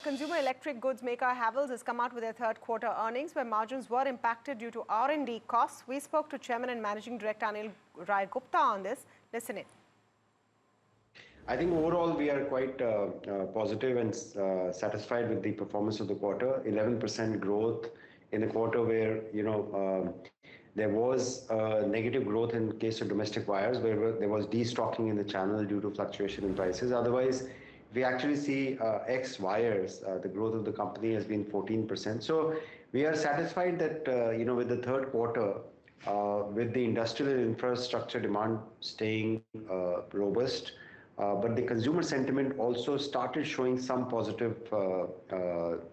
Consumer electric goods maker Havells has come out with their third quarter earnings where margins were impacted due to R&D costs. We spoke to Chairman and Managing Director Anil Rai Gupta on this. Listen in. I think overall we are quite positive and satisfied with the performance of the quarter. 11% growth in the quarter where, there was negative growth in case of domestic wires where there was destocking in the channel due to fluctuation in prices. Otherwise, we actually see X wires, the growth of the company has been 14%. So we are satisfied that, with the third quarter, with the industrial and infrastructure demand staying robust, but the consumer sentiment also started showing some positive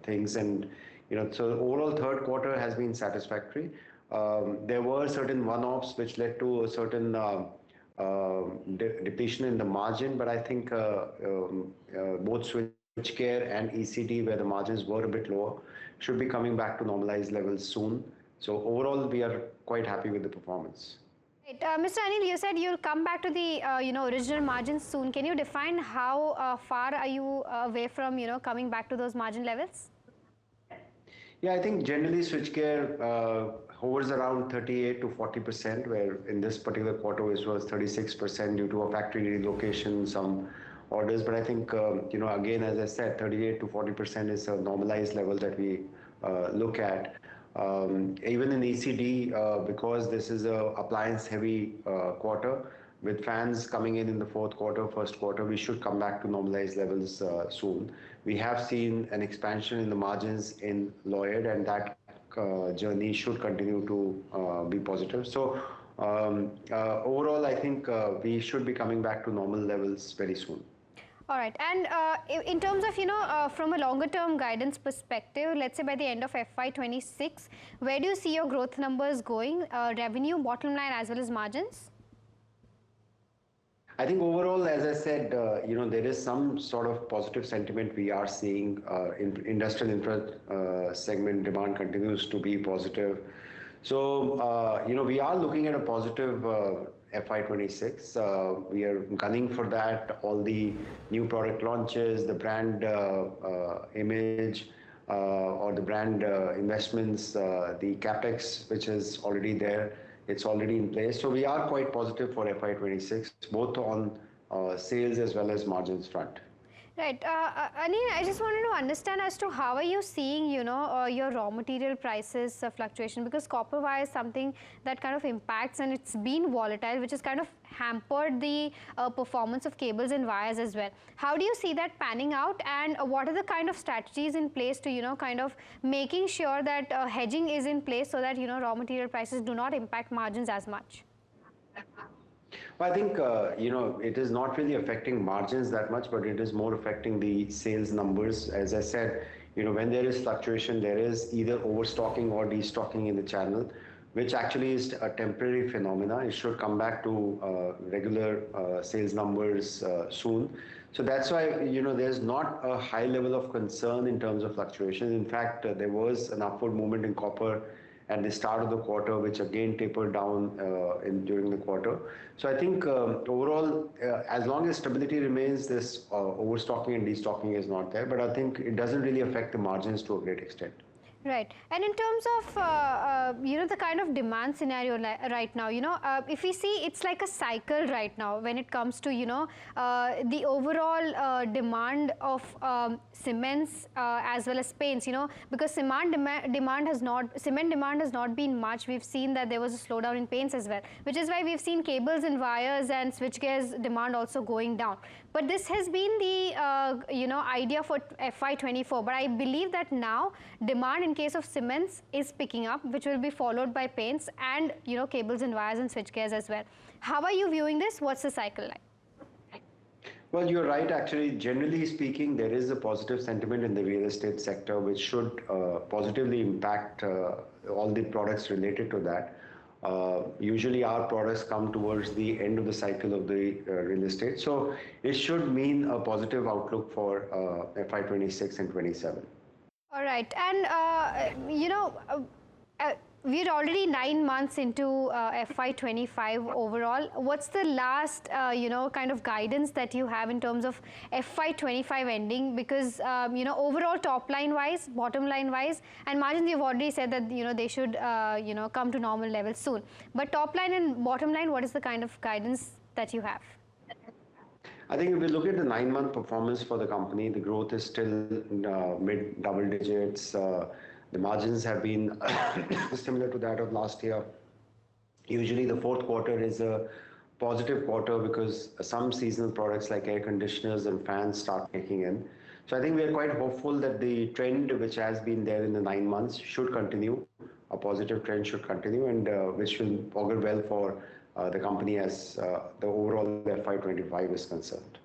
things. And, so overall third quarter has been satisfactory. There were certain one-offs which led to a certain depletion in the margin, but I think both switchgear and ECD, where the margins were a bit lower, should be coming back to normalized levels soon. So overall, we are quite happy with the performance. Right. Mr. Anil, you said you'll come back to the original margins soon. Can you define how far are you away from coming back to those margin levels? Yeah, I think generally switchgear hovers around 38 to 40%, where in this particular quarter it was 36% due to a factory relocation, some orders. But I think, again, as I said, 38 to 40% is a normalized level that we look at. Even in ECD, because this is a appliance-heavy quarter, with fans coming in the fourth quarter, first quarter, we should come back to normalized levels soon. We have seen an expansion in the margins in Lloyd, and that journey should continue to be positive. So overall, I think we should be coming back to normal levels very soon. All right. And in terms of, from a longer term guidance perspective, let's say by the end of FY26, where do you see your growth numbers going, revenue, bottom line, as well as margins? I think overall, as I said, there is some sort of positive sentiment we are seeing. In industrial infra segment demand continues to be positive. So, we are looking at a positive FY26. We are gunning for that. All the new product launches, the brand image, or the brand investments, the capex, which is already there. It's already in place. So we are quite positive for FY26, both on sales as well as margins front. Right. Anil, I just wanted to understand as to how are you seeing, your raw material prices fluctuation, because copper wire is something that kind of impacts and it's been volatile, which has kind of hampered the performance of cables and wires as well. How do you see that panning out, and what are the kind of strategies in place to, kind of making sure that hedging is in place so that, raw material prices do not impact margins as much? Well, I think, it is not really affecting margins that much, but it is more affecting the sales numbers. As I said, when there is fluctuation, there is either overstocking or destocking in the channel, which actually is a temporary phenomena. It should come back to regular sales numbers soon. So that's why, there's not a high level of concern in terms of fluctuation. In fact, there was an upward movement in copper at the start of the quarter, which again tapered down during the quarter. So I think overall, as long as stability remains, this overstocking and destocking is not there. But I think it doesn't really affect the margins to a great extent. Right. And in terms of, the kind of demand scenario right now, if we see, it's like a cycle right now when it comes to, the overall demand of cements as well as paints, because cement demand has not been much. We've seen that there was a slowdown in paints as well, which is why we've seen cables and wires and switchgear's demand also going down. But this has been the, idea for FY24. But I believe that now demand in case of cements is picking up, which will be followed by paints and, cables and wires and switchgears as well. How are you viewing this? What's the cycle like? Well, you're right. Actually, generally speaking, there is a positive sentiment in the real estate sector, which should positively impact all the products related to that. Usually our products come towards the end of the cycle of the real estate. So it should mean a positive outlook for FY26 and 27. All right. And, we're already 9 months into FY25 overall. What's the last, kind of guidance that you have in terms of FY25 ending? Because, overall top line wise, bottom line wise, and margins, you've already said that, they should, come to normal levels soon. But top line and bottom line, what is the kind of guidance that you have? I think if we look at the 9-month performance for the company, the growth is still mid double digits. The margins have been similar to that of last year. Usually the fourth quarter is a positive quarter because some seasonal products like air conditioners and fans start kicking in. So I think we are quite hopeful that the trend which has been there in the 9 months should continue. A positive trend should continue, and which will augur well for the company as the overall FY25 is concerned.